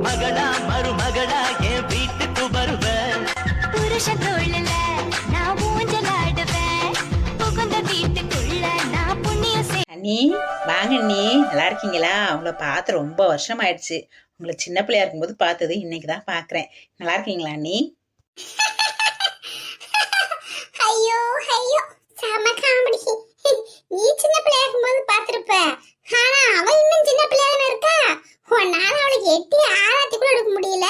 மகளா மருமகளா என் வீட்டுக்கு வருவேன். புருஷ தோழல நான் ஊஞ்சலாடுவேன். புகுந்த வீட்டுக்குள்ள நான் புண்ணியம் அண்ணி வாங்க அண்ணி, நல்லா இருக்கீங்களா? உங்களை பார்த்து ரொம்ப வருஷம் ஆயிடுச்சு. உங்களை சின்ன பிள்ளையா இருக்கும்போது பார்த்தது இன்னைக்கு தான் பார்க்குறேன். நல்லா இருக்கீங்களா அண்ணி? ஐயோ ஐயோ செம காமெடி. நீ சின்ன பிள்ளையா இருக்கும்போது பார்த்திருப்ப, ஆனா அவ இன்னும் சின்ன பிள்ளையா இருக்கா. உன்னால அவளுக்கு எட்டி ஆராத்தி கூட எடுக்க முடியல.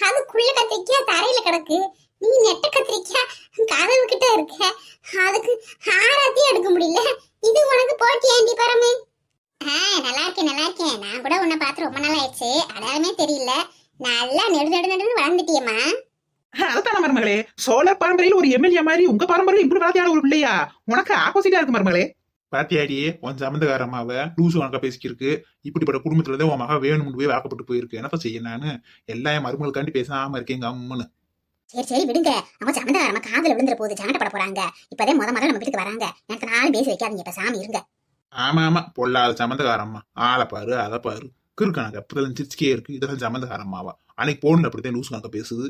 அதுக்குள்ள கத்திரிக்காய் தரையில கிடக்கு, நீ நெட்ட கத்திரிக்காய் கதவு கிட்ட இருக்க, அதுக்கு ஆராத்தி எடுக்க முடியல. இது உனக்கு போட்டி ஏண்டி பரமே? நல்லா இருக்கேன் நல்லா இருக்கேன். நான் கூட உன்னை பார்த்து ரொம்ப நாள் ஆயிடுச்சு, அடையாளமே தெரியல. நல்லா நெடு நெடு நெடுன்னு வளர்ந்துட்டியம்மா. அதுதான மருமகளே, சோழர் பரம்பரையில ஒரு எம்எல்ஏ மாதிரி உங்க பரம்பரையில இப்படி வளர்த்தியான ஒரு பிள்ளையா? உனக்கு ஆப்போசிட்டா இருக்கு மருமகளே. பாத்தியாடி உன் சம்பந்தக்கார அம்மாவ லூசு உனக்கா பேசிக்கிருக்கு. இப்படிப்பட்ட குடும்பத்துலதான் உன் மகா வேணும்னு போய் வாக்கப்பட்டு போயிருக்கு. என்னப்பா செய்ய நானு எல்லா என் மருமகளுக்காண்டி பேசாம இருக்கேங்க அம்மனு. சரி சரி விடுங்க, அவன் சம்பந்தக்காரமா காதல விழுந்துற போது சங்கடப்பட போறாங்க. இப்பதே முத நம்ம வீட்டுக்கு வராங்க, எனக்கு நாலு பேசி வைக்காதீங்க, இப்ப சாமி இருங்க. ஆமா ஆமா, பொல்லாத சம்பந்தக்கார அம்மா. ஆளை பாரு அதை பாரு, கிறுக்கணக்கு அப்பதான் சிரிச்சுக்கே இருக்கு. இதெல்லாம் சம்பந்தக்கார அம்மாவா? அன்னைக்கு போன்ல அப்படித்தான் லூசு கணக்க பேசுது.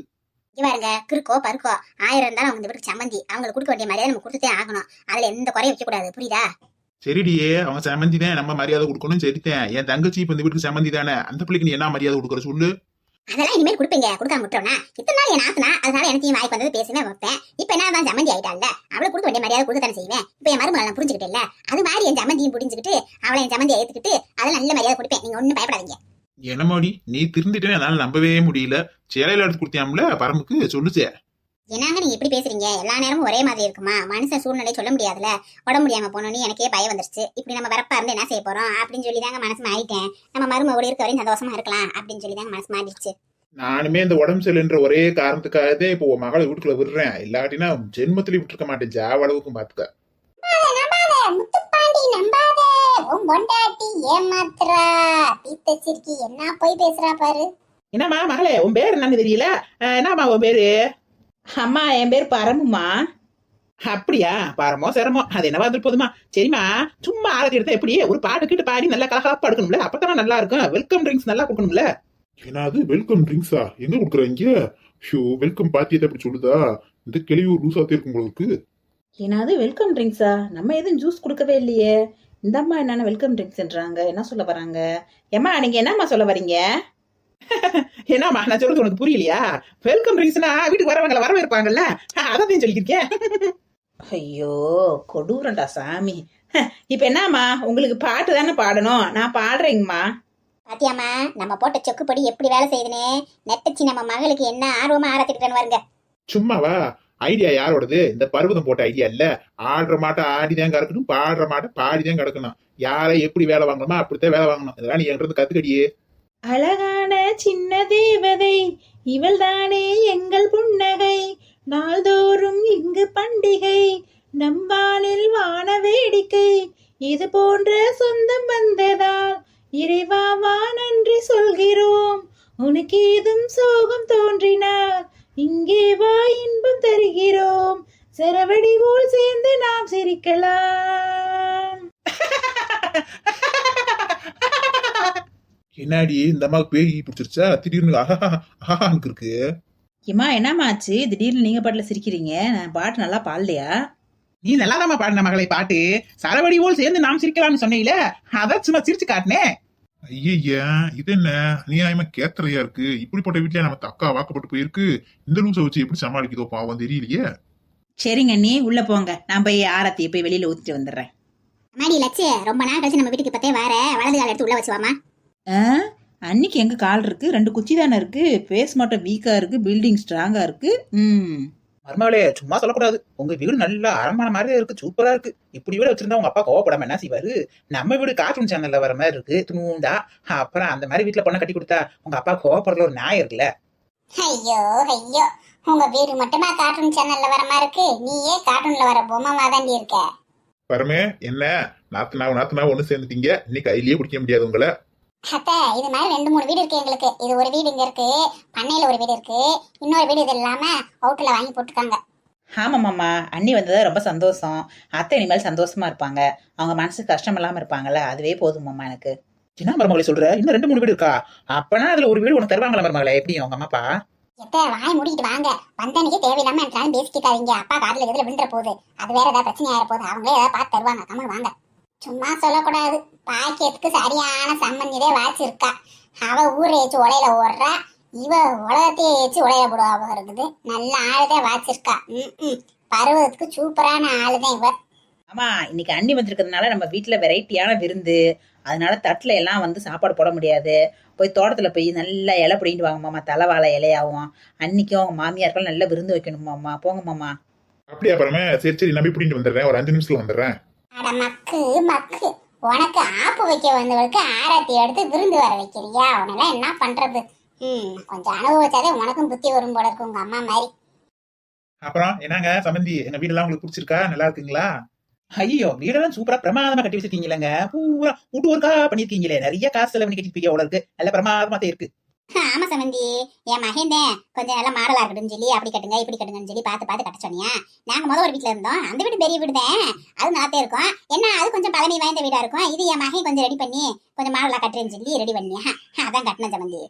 இவருங்க கிறுக்கோ பருக்கோ 1000 இருந்தாலும் அவங்க இந்த வீட்டுக்கு சம்பந்தி, அவங்களுக்கு கொடுக்க வேண்டிய மரியாதை நம்ம கொடுத்துட்டே ஆகணும். அதுல எந்த குறையும் வைக்க கூடாது, புரியுதா? சரிடியே, அவங்க சம்மந்தி தான், நம்ம மரியாதை கொடுக்கணும். சரித்தேன், என் தங்கச்சி இப்ப இந்த வீட்டுக்கு சம்மந்தி தானே, அந்த பிள்ளைக்கு நீ என்ன மரியாதை கொடுக்குற சொல்லு. அதெல்லாம் இனிமேல் கொடுப்பீங்க, கொடுக்காம விட்டோம்னா. இத்தனை நாள் என் ஆசனா, அதனால எனக்கு வாய்ப்பு வந்தது பேசுவேன் வைப்பேன். இப்ப என்ன தான் சம்மந்தி ஆயிட்டால, அவளுக்கு கொடுக்க வேண்டிய மரியாதை கொடுக்க தானே செய்வேன். இப்ப என் மருமகளை நான் புரிஞ்சுக்கிட்டேன்ல, அது மாதிரி என் சம்மந்தியும் புரிஞ்சுக்கிட்டு அவளை என் சம்மந்தியை ஏத்துக்கிட்டு அதில் நல்ல மரியாதை கொடுப்பேன். நீங்க ஒன்னும் பயப்படாதீங்க. என்னமாடி நீ திருந்திட்டே, என்னால நம்பவே முடியல. சேலையில எடுத்து கொடுத்தியாம்ல பரமுக்கு, சொல்லுச்சே. என்னங்க நீங்க எப்படி பேசுறீங்க? எல்லா நேரமும் ஒரே மாதிரி இருக்குமா? மனுஷன் சூழ்நிலை சொல்ல முடியாதுல. உடம்பு முடியாம போனோன்னு எனக்கே பயம் வந்துருச்சு. இப்படி நம்ம வரப்பா இருந்து என்ன செய்ய போறோம் அப்படின்னு சொல்லி தாங்க மனசு மாறிட்டேன். நம்ம மரும ஓடி இருக்க வரையும் சந்தோஷமா இருக்கலாம் அப்படின்னு சொல்லி தாங்க மனசு மாறிடுச்சு. நானுமே இந்த உடம்பு சரியில்லைன்ற ஒரே காரணத்துக்காகவே இப்போ உன் மகளை வீட்டுக்குள்ள விடுறேன். இல்லாட்டினா ஜென்மத்திலேயே விட்டுருக்க மாட்டேன். ஜாவளவுக்கும் பாத்துக்க. முத்துப்பாண்டி நம்பாதே, உன் பொண்டாட்டி ஏமாத்துறா. பீத்த சிரிக்கி என்ன போய் பேசுறா பாரு. என்னம்மா மகளே, உன் பேர் என்னன்னு தெரியல. என்னம்மா உன் பேரு? அம்மா என் பேர் பரமுமா. அப்படியா? பாரமோ சிரமோ அது என்னவா இருந்து போதுமா. சரிம்மா, சும்மா ஆரத்தி எடுத்தா எப்படி? ஒரு பாட்டு கிட்டு பாடி நல்லா கலகலப்பா எடுக்கணும்ல, அப்பதானே நல்லா இருக்கும். வெல்கம் ட்ரிங்க்ஸ் நல்லா கொடுக்கணும்ல. ஏன்னாது வெல்கம் ட்ரிங்க்ஸா எங்க கொடுக்குறாங்க? ஷோ வெல்கம் பார்ட்டியை அப்படி சொல்லுதா? இந்த கிளியூர் லூசாத்தே இருக்கும் உங்களுக்கு. என்னது வெல்கம் ட்ரிங்க்ஸா? நம்ம எதுவும் ஜூஸ் கொடுக்கவே இல்லையே. இந்த அம்மா என்னென்ன வெல்கம் ட்ரிங்க்ஸ்ன்றாங்க, என்ன சொல்ல வராங்க? ஏம்மா நீங்க என்னம்மா சொல்ல வரீங்க? என்னம்மா நான் சொல்றது உனக்கு புரியலையா? வெல்கம் ட்ரிங்க்ஸ்னா வீட்டுக்கு வரவங்களை வரவேற்பாங்கல்ல, அதான் சொல்லியிருக்கேன். ஐயோ கொடூரண்டா சாமி. இப்ப என்னம்மா உங்களுக்கு பாட்டு தானே பாடணும், நான் பாடுறேங்கம்மா. பாத்தியாமா நம்ம போட்ட சொக்குப்படி எப்படி வேலை செய்யுதுன்னு. நெட்டச்சி நம்ம மகளுக்கு என்ன ஆர்வமா ஆரத்திட்டு வருங்க. சும்மாவா? ஐடியா யாரோடது? இந்த பருவதம் போட்ட ஐடியா இல்ல. ஆடுற மாட்டை ஆடிதான் கிடக்கணும், பாடுற மாட்டை பாடிதான் கிடக்கணும். யாரை எப்படி வேலை வாங்கணுமா அப்படித்தான் வேலை வாங்கணும். இதெல்லாம் நீ என்கிட்ட கத்துக்கடியே. அழகான சின்ன தேவதை இவள் தானே எங்கள் புன்னகை, நாள்தோறும் இங்கு பண்டிகை, நம்பாலில் வான வேடிக்கை, இது போன்ற சொந்தம் வந்ததால் இறைவாவா நன்றி சொல்கிறோம். உனக்கு ஏதும் சோகம் தோன்றினார் இங்கே வா இன்பம் தருகிறோம், சரவடி போல் சேர்ந்து நாம் சிரிக்கலாம். என்னாடி இந்த அம்மாவுக்கு பேய் பிடிச்சிருச்சா? திடீர்னு ஆஹான்னு இருக்கு. ஏம்மா என்னம்மாச்சு திடீர்னு நீங்க பாட்டுல சிரிக்கிறீங்க? நான் பாட்டு நல்லா பாடலையா? நீ நல்லாதாம்மா பாடின மகளை பாட்டு. சரவடி போல் சேர்ந்து நாம் சிரிக்கலாம்னு சொன்னீங்களே, அதான் சும்மா சிரிச்சு காட்டினேன். ஐயா இது என்ன அநியாயமா கேத்தலையா இருக்கு? இப்படிப்பட்ட வீட்டுல நம்ம அக்கா வாக்கப்பட்டு போயிருக்கு. இந்த லூசை வச்சு எப்படி சமாளிக்குதோ பாவம் தெரியலையே. சரிங்க நீ உள்ள போங்க, நான் போய் ஆரத்தியை போய் வெளியில ஊத்திட்டு வந்துடுறேன். அம்மாடி லட்சு, ரொம்ப நாள் கழிச்சு நம்ம வீட்டுக்கு பத்தே வர, வலது கால எடுத்து உள்ள வச்சுவாமா. அன்னைக்கு எங்க கால் இருக்கு, 2 குச்சி தானே இருக்கு. பேஸ் மட்டும் வீக்கா இருக்கு, பில்டிங் ஸ்ட்ராங்கா இருக்கு. மருமகளே சும்மா சொல்லக்கூடாது. உங்க வீடு நல்லா அரண்மனை மாதிரி இருக்கு, சூப்பரா இருக்கு. இப்படி வீடு வச்சிருந்தா உங்க அப்பா கோவப்படாம என்ன செய்வாரு? நம்ம வீடு கார்ட்டூன் சேனல்ல வர மாதிரி இருக்கு, துணுண்டா. அப்புறம் அந்த மாதிரி வீட்டுல பொண்ணை கட்டி கொடுத்தா உங்க அப்பா கோவப்படுற ஒரு நியாயம் இருக்குல்ல. ஐயோ ஐயோ, உங்க வீடு மட்டுமா கார்ட்டூன் சேனல்ல வர மாதிரி இருக்கு? நீயே கார்ட்டூன்ல வர பொம்மை வாதாண்டி இருக்க. பரமே என்ன நாத்தனா ஒண்ணு சேர்ந்துட்டீங்க. இன்னைக்கு கையிலேயே குடிக்க முடியாது உங்களை. அத்தை, இது மாதிரி 2-3 வீடு இருக்கு எங்களுக்கு. இது ஒரு வீடு இங்க இருக்கு, பண்ணையில ஒரு வீடு இருக்கு, இன்னொரு வீடு இது இல்லாம அவுட்ல வாங்கி போட்டுருக்காங்க. ஆமாம்மாம்மா, அண்ணி வந்தது ரொம்ப சந்தோஷம். அத்தை இனிமேல் சந்தோஷமா இருப்பாங்க, அவங்க மனசுக்கு கஷ்டம் இல்லாம இருப்பாங்கல்ல, அதுவே போதுமாம்மா எனக்கு. என்ன மருமகளை சொல்ற? இன்னும் 2 3 வீடு இருக்கா? அப்பனா அதுல ஒரு வீடு உனக்கு தருவாங்களா மருமகளே? எப்படி உங்க அம்மா அப்பா? எத்த வாய் மூடிக்கிட்டு வாங்க. வந்தனைக்கு தேவையில்லாம என்றாலும் பேசிக்கிட்டாதீங்க. அப்பா காதுல எதுல விழுந்துற போகுது. அது வேற ஏதாவது பிரச்சனை ஆயிர போகுது. அவங்களே ஏதாவது பார்த்து தருவாங்க. கம்மல் வாங்க. சும்மா சொல்லக்கூடாது. பாக்கியத்துக்கு சரியான சம்பந்தியதே வாச்சிருக்கா. அவ ஊரை ஏச்சு உலையில ஓடுறா, இவ உலகத்தையே ஏச்சு உலையில போடுவா இருக்குது. நல்ல ஆளுதே வாச்சிருக்கா. பருவத்துக்கு சூப்பரான ஆளுதான் இவ. ஆமா, இன்னைக்கு அண்ணி வந்திருக்கிறதுனால நம்ம வீட்டுல வெரைட்டியான விருந்து. அதனால தட்டுல எல்லாம் வந்து சாப்பாடு போட முடியாது. போய் தோட்டத்துல போய் நல்லா இலை பிடிங்கிட்டு வாங்க மாமா. தலைவாழை இலையாவும் அன்னைக்கும் அவங்க மாமியார்கள் நல்லா விருந்து வைக்கணும் மாமா. போங்க மாமா. அப்படியே அப்புறமே சரி சரி நம்பி பிடிட்டு வந்துடுறேன். ஒரு 5 நிமிஷத்துல வந்துடுறேன். அட மக்கு மக்கு, உனக்கு ஆப்பு வைக்க வந்தவளுக்கு ஆராத்தி எடுத்து விருந்து வர வைக்கிறியா? உனெல்லாம் என்ன பண்றது? கொஞ்சம் அனுபவிச்சாதே உனக்கும் புத்தி வரும் போல இருக்கு, உங்க அம்மா மாதிரி. அப்புறம் என்னங்க சம்பந்தி, எங்க வீடெல்லாம் உங்களுக்கு பிடிச்சிருக்கா? நல்லா இருக்குங்களா? ஐயோ, வீடெல்லாம் சூப்பரா பிரமாதமா கட்டி வச்சிருக்கீங்களேங்க. பூரா விட்டு ஒருக்கா பண்ணிருக்கீங்களே. நிறைய காசு செலவு பண்ணி கட்டிருப்பீங்க அவ்வளவு இருக்கு. நல்ல பிரமாதமா தான் இருக்கு. ஆமா சம்பந்தி, என் மகேந்தேன் கொஞ்சம் நல்லா மாடலா இருக்கட்டும்னு சொல்லி அப்படி கட்டுங்க இப்படி கட்டுங்கன்னு சொல்லி பார்த்து பார்த்து கட்ட சொன்னியா. நாங்க முதல் ஒரு வீட்டுல இருந்தோம். அந்த வீடு பெரிய வீடு தான், அது நல்லாத்தே இருக்கும். என்ன அது கொஞ்சம் பழமை வாய்ந்த வீடா இருக்கும். இது என் மகன் கொஞ்சம் ரெடி பண்ணி கொஞ்சம் மாடலா கட்டுறேன்னு சொல்லி ரெடி பண்ணியா. அதான் கட்டின சம்பந்தி.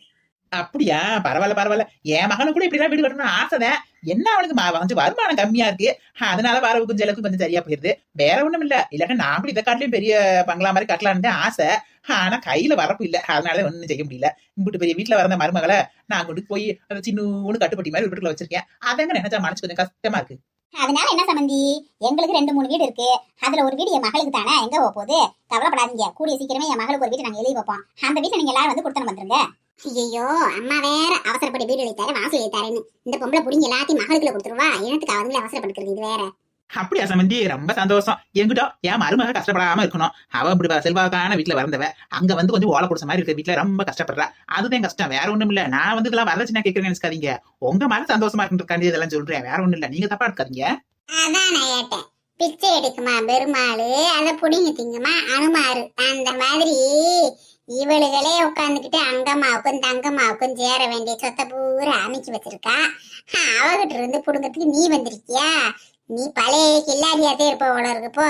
அப்படியா? பரவாயில்ல பரவாயில்ல. என் மகனும் கூட இப்படிதான் வீடு கட்டணும்னு ஆசைதான். என்ன அவனுக்கு கொஞ்சம் வருமானம் கம்மியா இருக்கு. அதனால வரவு கொஞ்சம் அளவுக்கு கொஞ்சம் சரியா போயிருது. வேற ஒண்ணும் இல்ல. இல்லாட்டா நாங்களும் இதை காட்டிலும் பெரிய பங்களா மாதிரி கட்டலான்னு ஆசை. ஆனா கையில வரப்பு இல்ல. அதனால ஒண்ணும் செய்ய முடியல. இம்பிட்டு பெரிய வீட்டுல வந்த மருமகளை நான் கொண்டு போய் அந்த சின்ன கட்டுப்பட்டி மாதிரி வீட்டுக்குள்ள வச்சிருக்கேன். அதங்க நினைச்சா மனசு கொஞ்சம் கஷ்டமா இருக்கு. அதனால என்ன சம்பந்தி, எங்களுக்கு 2 3 வீடு இருக்கு. அதுல ஒரு வீடு என் மகளுக்கு தானே, எங்க போக போகுது? கவலைப்படாதீங்க. கூடிய சீக்கிரமே என் மகளுக்கு ஒரு வீடு நாங்க எழுதி வைப்போம். அந்த வீட்டுல நீங்க எல்லாரும் வந்து கொடுத்தனம் பண்றீங்க. ஐயோ, அம்மா வேற அவசரப்படி வீடு எழுதித்தாரு வாசல் எழுதித்தாருன்னு இந்த பொம்பளை புடிங்க எல்லாத்தையும் மகளுக்குள்ள கொடுத்துருவா. எனக்கு அவங்களே அவசரப்படுத்துறது இது வேற. அப்படியா சம்பந்தி? ரொம்ப சந்தோஷம். என்கிட்ட என் மருமக கஷ்டப்படாம இருக்கணும். அவ இப்படி செல்வாக்கான வீட்டுல வரந்தவ. அங்க வந்து கொஞ்சம் ஓலை குடிச்ச மாதிரி இருக்க வீட்டுல ரொம்ப கஷ்டப்படுறா. அதுதான் கஷ்டம், வேற ஒண்ணும் இல்ல. நான் வந்து இதெல்லாம் வரதட்சணை கேட்கறேன்னு நினைச்சுக்காதீங்க. உங்க மகன் சந்தோஷமா இருக்காண்டி இதெல்லாம் சொல்றேன். வேற ஒண்ணும் இல்ல. நீங்க தப்பா இருக்காதீங்க. அதான் நான் கேட்டேன். பிச்சை எடுக்குமா பெருமாளு, அதை புடிங்க திங்குமா அனுமாரு. அந்த மாதிரி இவளுகளே உட்காந்துக்கிட்டு அங்கம்மாவுக்கும் தங்கம்மாவுக்கும் சேர வேண்டிய சொத்தை பூரா அமைச்சு வச்சிருக்கா. அவகிட்ட இருந்து புடுங்கிறதுக்கு நீ வந்திருக்கியா? நீ பழைய கில்லாடியாத்தே இருப்பவோட இருக்குப்போ.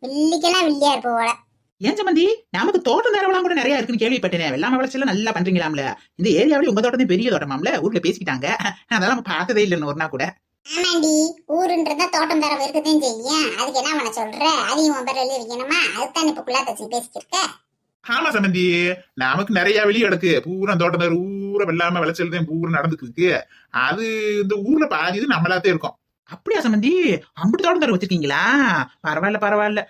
வில்லிக்கெல்லாம் வில்லியா இருப்பவோட. ஏன் சம்பந்தி, நமக்கு தோட்டம் நேரவெல்லாம் கூட நிறைய இருக்குன்னு கேள்விப்பட்டேன். வெள்ளாம வளர்ச்சி நல்லா பண்றீங்களாம்ல. இந்த ஏரியாவில உங்க தோட்டத்தையும் பெரிய தோட்டமாம்ல. ஊர்ல பேசிக்கிட்டாங்க. அதெல்லாம் நம்ம பார்த்ததே இல்லைன்னு ஒரு நாள் கூட. ஆமாண்டி, ஊருன்றதா தோட்டம் தர இருக்குதுன்னு செய்யும். அதுக்கு என்ன பண்ண சொல்ற? அதையும் உன் பேர் எழுதி வைக்கணுமா? அதுதான் இப்ப குள்ளா தச்சு பேசிக்கிருக்க. ஆமா சம்பந்தி, நமக்கு நிறைய வெளியே கிடக்கு. பூரா தோட்டம் ஊரை வெள்ளாம விளைச்சல் பூரா நடந்துக்கு இருக்கு. அது இந்த ஊர்ல பாதி இது நம்மளாத்தே இருக்கும். அப்படியா சம்பந்தி? அம்புட்டு தோட்டம் தர வச்சிருக்கீங்களா? பரவாயில்ல பரவாயில்ல.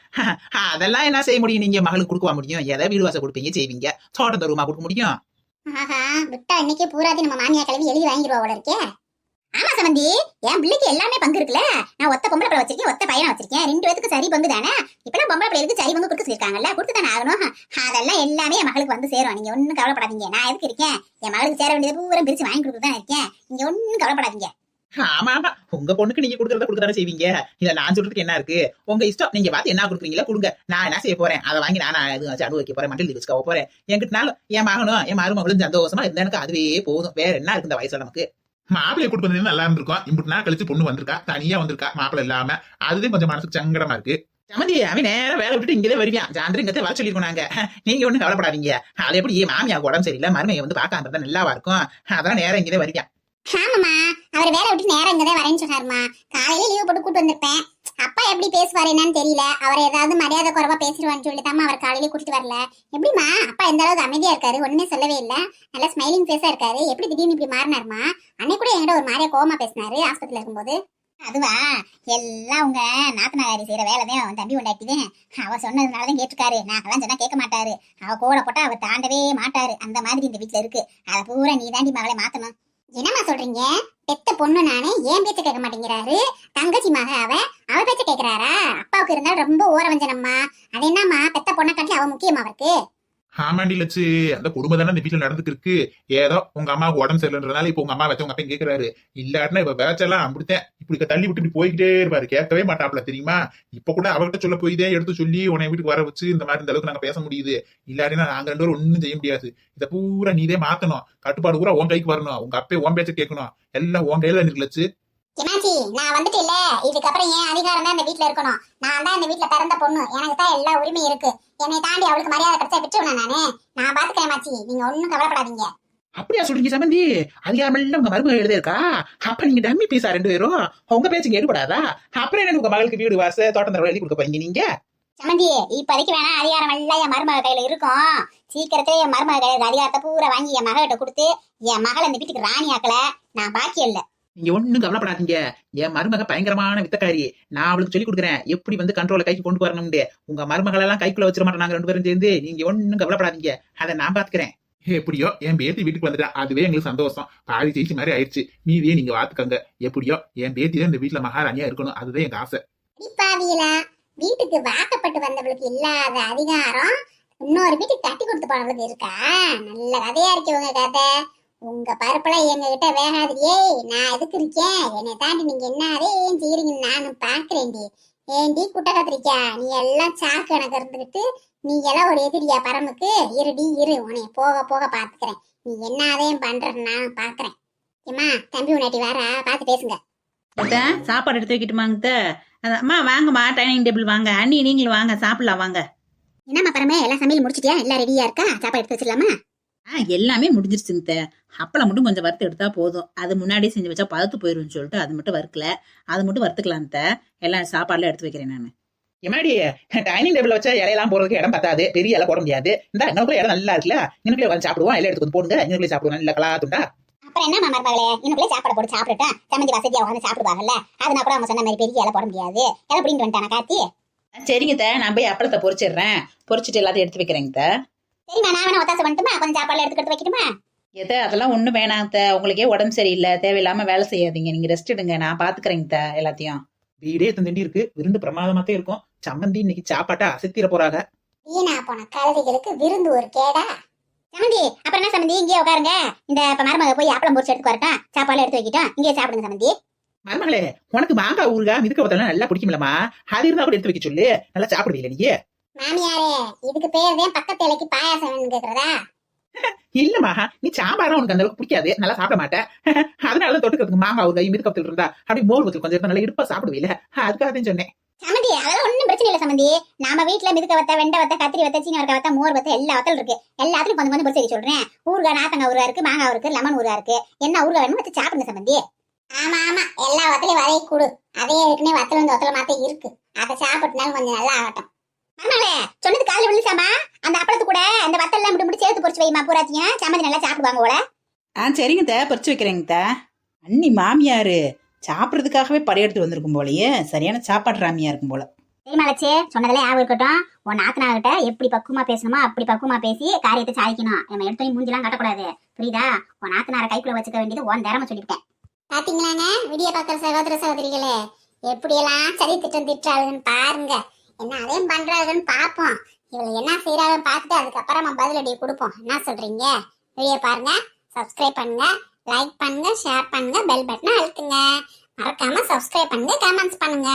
அதெல்லாம் என்ன செய்ய முடியும்? நீங்க மகளுக்கு கொடுக்க முடியும்? எதை வீடு வாசல் கொடுப்பீங்க செய்வீங்க? தோட்டம் தருவமா கொடுக்க முடியும்? ஆஹா, விட்டா இன்னைக்கே பூராத்தி நம்ம மாமியா கிளவி எழுதி வாங்கிடுவா போல இருக்கே. ஆமா சம்பந்தி, என் பிள்ளைக்கு எல்லாமே பங்கு இருக்குல்ல. நான் ஒத்த பொம்பளை பிள்ளை வச்சிருக்கேன், ஒத்த பையனை வச்சிருக்கேன். 2 பேருக்கு சரி பங்கு தானே. இப்பெல்லாம் பொம்பளை பிள்ளைகளுக்கு சரி பங்கு கொடுக்க சொல்லிருக்காங்கல்ல, கொடுத்து தானே ஆகணும். அதெல்லாம் எல்லாமே என் மகளுக்கு வந்து சேரும். நீங்க ஒன்னும் கவலைப்படாதீங்க. நான் எதுக்கு இருக்கேன்? என் மகளுக்கு சேர வேண்டியது பூரா பிரிச்சு வாங்கி கொடுத்து தான் இருக்கேன். நீங்க ஒன்னும் கவலைப்படாதீங்க. ஆமா ஆமா, உங்க பொண்ணுக்கு நீங்க கொடுக்கறத கொடுக்கதானே செய்வீங்க. இல்ல நான் சொல்றதுக்கு என்ன இருக்கு? உங்க இஷ்டம். நீங்க பார்த்து என்ன கொடுக்குறீங்களா கொடுங்க. நான் என்ன செய்ய போறேன்? அதை வாங்கி நான் அடு வைக்க போறேன், மண்டில் வச்சுக்க போறேன். என்கிட்டனாலும் என் மகனும் என் மருமகளும் சந்தோஷமா இருந்தா எனக்கு அதுவே போதும். வேற என்ன இருக்கு இந்த வயசுல நமக்கு? மாப்பிள்ளைய கூட்டு வந்து நல்லா இருந்திருக்கும். இம்புட்டு நாள் கழிச்சு பொண்ணு வந்திருக்கா, தனியா வந்திருக்கா மாப்பிள்ளை இல்லாம. அதுவே கொஞ்சம் மனசுக்கு சங்கடமா இருக்கு. சமந்தி, அவன் நேரம் வேலை விட்டுட்டு இங்கே வருவான். சாயந்தரம் இங்கே வர சொல்லிருக்கோம் நாங்க. நீங்க ஒண்ணும் கவலைப்படாதீங்க. அது எப்படி மாமியா உடம்பு சரியில்லை, மருமையை வந்து பார்க்காம இருந்தா நல்லாவா இருக்கும். அதான் நேரம் இங்கே வருவான். ஆமாமா, அவர் வேலை விட்டு நேரம் இங்கதான் வரேன்னு சொன்னாருமா. காலையில லீவ் போட்டு கூட்டு வந்திருப்பேன். அப்பா எப்படி பேசுவாரு என்னன்னு தெரியல. அவர் ஏதாவது மரியாதை குறைவா பேசிடுவான்னு சொல்லிட்டாமா அவர் காலையில கூட்டிட்டு வரல. எப்படிமா அப்பா எந்த அளவுக்கு அமைதியா இருக்காரு, ஒண்ணுமே சொல்லவே இல்ல. நல்லா ஸ்மைலிங் ஃபேஸா இருக்காரு. எப்படி திடீர்னு இப்படி மாறினாருமா? அன்னைக்கு கூட என்கிட்ட ஒரு மாதிரியா கோவமா பேசினாரு ஆஸ்பத்திரியில இருக்கும்போது. அதுவா, எல்லாம் உங்க நாத்தனாரி செய்யற வேலைதான். அவன் தம்பி உண்டாக்கிதான் அவ சொன்னதுனாலதான் கேட்டிருக்காரு. நாங்கெல்லாம் சொன்னா கேட்க மாட்டாரு. அவ கோட போட்டா அவர் தாண்டவே மாட்டாரு. அந்த மாதிரி இந்த வீட்டுல இருக்கு. அதை பூரா நீ தாண்டி மகளை மாத்தணும். என்னம்மா சொல்றீங்க? பெத்த பொண்ணு நானே, ஏன் பேச்ச கேட்க மாட்டேங்கிறாரு? தங்கச்சி மக அவ பேச்ச கேட்கிறாரா? அப்பாவுக்கு இருந்தாலும் ரொம்ப ஓரவஞ்சனம்மா. அது என்னம்மா, பெத்த பொண்ணை காட்டி அவ முக்கியமா அவருக்கு? ஆமாண்டி லட்சு, அந்த குடும்பம் தானே இந்த வீட்டுல நடந்துக்கு இருக்கு. ஏதோ உங்க அம்மாவுக்கு உடம்பு சரியில்லைன்றதுனால இப்ப உங்க அம்மா வச்ச உங்க அப்பா கேட்கிறாரு. இல்லாட்டினா இப்ப வேச்செல்லாம் அப்படித்தான் இப்படி தள்ளி விட்டு இப்படி போய்கிட்டே இருப்பாரு. கேட்கவே மாட்டாப்ல தெரியுமா? இப்ப கூட அவர்கிட்ட சொல்ல போய்தே எடுத்து சொல்லி உன்னை வீட்டுக்கு வர வச்சு இந்த மாதிரி இந்த அளவுக்கு நாங்க பேச முடியுது. இல்லாட்டினா நாங்க 2 பேரும் ஒன்னும் செய்ய முடியாது. இதை பூரா நீதே மாத்தணும். கட்டுப்பாடு பூரா உன் கைக்கு வரணும். உங்க அப்பே உன் பேச்ச கேட்கணும். எல்லாம் உன் கையில இருக்கு லட்சு. என்னாச்சி நான் வந்துட்டு இல்ல இதுக்கப்புறம் ஏன் அதிகாரம் தான் இந்த வீட்டுல இருக்கணும். நான் தான் இந்த வீட்டுல பிறந்த பொண்ணு, எனக்கு தான் எல்லா உரிமையும் இருக்கு. என்னை தாண்டி அவளுக்கு மரியாதை கிடைச்சா விட்டுருவேன் நானு. நான் பாத்துக்கிறேன் மாச்சி, நீங்க ஒண்ணும் கவலைப்படாதீங்க. அப்படியா சொல்றீங்க சம்பந்தி? அதிகாரம் எல்லாம் உங்க மருமக எழுத இருக்கா? அப்ப நீங்க டம்மி பீஸா 2 பேரும்? உங்க பேச்சுக்கு எடுபடாதா? அப்புறம் என்ன உங்க மகளுக்கு வீடு வாச தோட்டம் தர எழுதி கொடுக்க போறீங்க நீங்க? சமந்தி இப்போதைக்கு வேணா அதிகாரம் எல்லாம் என் மருமக கையில இருக்கும். சீக்கிரத்துல என் மருமக கையில அதிகாரத்தை பூரா வாங்கி என் மகிட்ட கொடுத்து என் மகளை இந்த வீட்டுக்கு ராணி ஆக்கல நான் பாக்கி இல்ல. நீங்க ஒண்ணும் கவலைப்படாதீங்க. என் மருமக பயங்கரமான வித்தக்காரி. நான் அவளுக்கு சொல்லி கொடுக்குறேன் எப்படி வந்து கண்ட்ரோல கைக்கு கொண்டு வரணும்னு. உங்க மருமகளெல்லாம் கைக்குள்ள வச்சிட மாட்டோம் நாங்க 2 பேரும் சேர்ந்து. நீங்க ஒண்ணும் கவலைப்படாதீங்க, அதை நான் பாத்துக்கிறேன். எப்படியோ என் பேத்தி வீட்டுக்கு வந்துட்டா, அதுவே எங்களுக்கு சந்தோஷம். பாதி ஜெயிச்சு மாதிரி ஆயிடுச்சு. மீதியே நீங்க பாத்துக்கங்க. எப்படியோ என் பேத்தி தான் இந்த வீட்டுல மகாராணியா இருக்கணும், அதுதான் எங்க ஆசை. அடிப்பாவிகளா, வீட்டுக்கு வாக்கப்பட்டு வந்தவளுக்கு இல்லாத அதிகாரம் இன்னொரு வீட்டுக்கு கட்டி கொடுத்து போனவளுக்கு இருக்கா? நல்ல கதையா இருக்கு உங்க கதை. உங்க பருப்பெல்லாம் எங்க கிட்ட வேகாதிரியே. நான் எதுக்கு இருக்கேன்? என்னை தாண்டி நீங்க என்ன அதே ஏன் செய்யறீங்கன்னு நானும் பாக்குறேன்டி. ஏண்டி குட்டை கத்திரிக்கா, நீ எல்லாம் சாக்கு கணக்கு இருந்துகிட்டு நீ எல்லாம் ஒரு எதிரியா பரமுக்கு? இருடி இரு, உன்னைய போக போக பாத்துக்கிறேன். நீ என்ன அதையும் பண்றன்னு நானும் பாக்குறேன். ஏமா தம்பி உன்னாட்டி வாரா, பாத்து பேசுங்க. சாப்பாடு எடுத்து வைக்கட்டுமாங்க? அம்மா வாங்கம்மா, டைனிங் டேபிள் வாங்க. அண்ணி நீங்களும் வாங்க, சாப்பிடலாம் வாங்க. என்னம்மா பரமே, எல்லாம் சமையல் முடிச்சிட்டியா? எல்லாம் ரெடியா இருக்கா? சாப்பாடு எடுத்து வச்சிடலாமா? எல்லாமே முடிஞ்சிருச்சுங்க. அப்பளம் மட்டும் கொஞ்சம் வறுத்து எடுத்தா போதும். அது முன்னாடியே செஞ்சு வச்சா பழுத்து போயிருன்னு சொல்லிட்டு அது மட்டும் வறுக்கல. அது மட்டும் வறுத்துக்கலாம். எல்லாம் சாப்பாடுல எடுத்து வைக்கிறேன் நான். எமாடி டைனிங் டேபிள் வச்சா இலையெல்லாம் போறதுக்கு இடம் பத்தாது, பெரிய இலை போட முடியாது. இந்த இன்னொரு இடம் நல்லா இருக்குல்ல, இன்னும் உட்காந்து சாப்பிடுவோம். இலை எடுத்து போடுங்க, இன்னும் சாப்பிடுவோம். நல்லா கலா துண்டா. அப்புறம் என்ன மருமகளே, இன்னும் சாப்பாடு போட்டு சாப்பிட்டுட்டா சமந்தி வசதியா உட்காந்து சாப்பிடுவாங்கல்ல. அது அப்புறம் அவங்க சொன்ன மாதிரி பெரிய இலை போட முடியாது. இலை பிடிங்கிட்டு வந்துட்டானா காத்தி? சரிங்க, நான் போய் அப்பளத்தை பொரிச்சிடுறேன். பொரிச்சிட்டு எல்லாத்தையும் எடுத்து வைக்கிறேங்க. சரிம்மா, நான் வேணா ஒத்தாசை பண்ணிட்டுமா? கொஞ்சம் சாப்பாடுல எடுத்துக்கிட்டு வைக்கணுமா? அதெல்லாம் ஒண்ணும் வேணாம். உங்களுக்கே உடம்பு சரியில்லை, தேவையில்லாம வேலை செய்யாதீங்க. நீங்க ரெஸ்ட் எடுங்க, நான் பாத்துக்கிறேங்க எல்லாத்தையும். வீடே தண்டி இருக்கு, விருந்து பிரமாதமாத்தே இருக்கும். சம்மந்தி இன்னைக்கு சாப்பாட்டை அசத்திர போறாங்க. வீணா போன கழுதைகளுக்கு விருந்து ஒரு கேடா? சமந்தி அப்புறம் என்ன சமந்தி, இங்கே உட்காருங்க. இந்த மருமக போய் அப்பளம் பொரிச்சு எடுத்து வரட்டா, சாப்பாடுல எடுத்து வைக்கிட்டோம், இங்கே சாப்பிடுங்க சமந்தி. மருமகளே, உனக்கு மாங்காய் ஊறுகாய் மிதுக்க பத்தலாம் நல்லா பிடிக்குமில்லமா? அது இருந்தா கூட எடுத்து வைக்க சொல்லு, நல்லா சாப்பிடுவீங்க நீங்க. மாமியாரே, இதுக்கு பேர் தான் பக்கத்து இலைக்கு பாயாசம் கேக்குறதா? இல்லம்மா, நீ சாம்பாரும் உனக்கு அந்த அளவுக்கு பிடிக்காது, நல்லா சாப்பிட மாட்டேன். அதனால தொட்டுக்கிறதுக்கு மாங்காய் ஊறுகாய் மிதுக்கத்தில் இருந்தா அப்படி மோர் ஊத்தி கொஞ்சம் நல்லா இடுப்பா சாப்பிடுவீல, அதுக்காக தான் சொன்னேன். சமந்தி அதெல்லாம் ஒண்ணும் பிரச்சனை இல்ல சமந்தி. நாம வீட்டுல மிதுக்க வத்த, வெண்டை வத்த, கத்திரி வத்த, சீனி வத்த, வத்த, மோர் வத்த, எல்லா வத்தலும் இருக்கு. எல்லாத்துலயும் கொஞ்சம் கொஞ்சம் பொரிச்சு சொல்றேன். ஊறுகாய் நாத்தங்காய் ஊறுகாய் இருக்கு, மாங்காய் இருக்கு, லெமன் ஊறுகாய் இருக்கு. என்ன ஊறுகாய் வேணுமோ வச்சு சாப்பிடுங்க சமந்தி. ஆமா ஆமா, எல்லா வத்தலையும் வரைய கூடு. அதே இருக்குன்னே வத்தல வந்து வத்தல மாத்த இருக்கு. அதை சாப்பிட்டுனாலும் கொஞ்சம் நல்லா ஆகட்டும். ஆமாங்களே, சொன்னது காலையில விழுச்சாமா? அந்த அப்பளத்து கூட அந்த வத்தெல்லாம் விட்டு விட்டு சேர்த்து பொரிச்சு வைமா, பூராத்தியும் சமந்தி நல்லா சாப்பிடுவாங்க போல. சரிங்க, பொரிச்சு வைக்கிறேங்க. அண்ணி மாமியாரு சாப்பிட்றதுக்காகவே படையெடுத்து வந்திருக்கும் போலயே. சரியான சாப்பாடு ராமியா இருக்கும் போல. தெரியுமாச்சே, சொன்னதெல்லாம் ஞாபகம் இருக்கட்டும். உன் நாத்தனாகிட்ட எப்படி பக்குவமா பேசணுமோ அப்படி பக்குவமா பேசி காரியத்தை சாதிக்கணும். நம்ம எடுத்து மூஞ்சிலாம் கட்டக்கூடாது, புரியுதா? உன் நாத்தனாரை கைக்குள்ள வச்சுக்க வேண்டியது உன் திறமை சொல்லிவிட்டேன். பாத்தீங்களாங்க வீடியோ பாக்குற சகோதர சகோதரிகளே, எப்படியெல்லாம் சரி திட்டம் திட்டுறாளுன்னு பாருங்க. என்ன அதையும் பண்றாங்கன்னு பாப்போம். இவளை என்ன செய்யறாங்கன்னு பார்த்துட்டு அதுக்கப்புறம் நம்ம பதிலடி கொடுப்போம். என்ன சொல்றீங்க? வீடியோ பாருங்க, சப்ஸ்கிரைப் பண்ணுங்க, லைக் பண்ணுங்க, ஷேர் பண்ணுங்க, பெல் பட்டனை அழுத்துங்க. மறக்காம சப்ஸ்கிரைப் பண்ணுங்க, கமெண்ட்ஸ் பண்ணுங்க.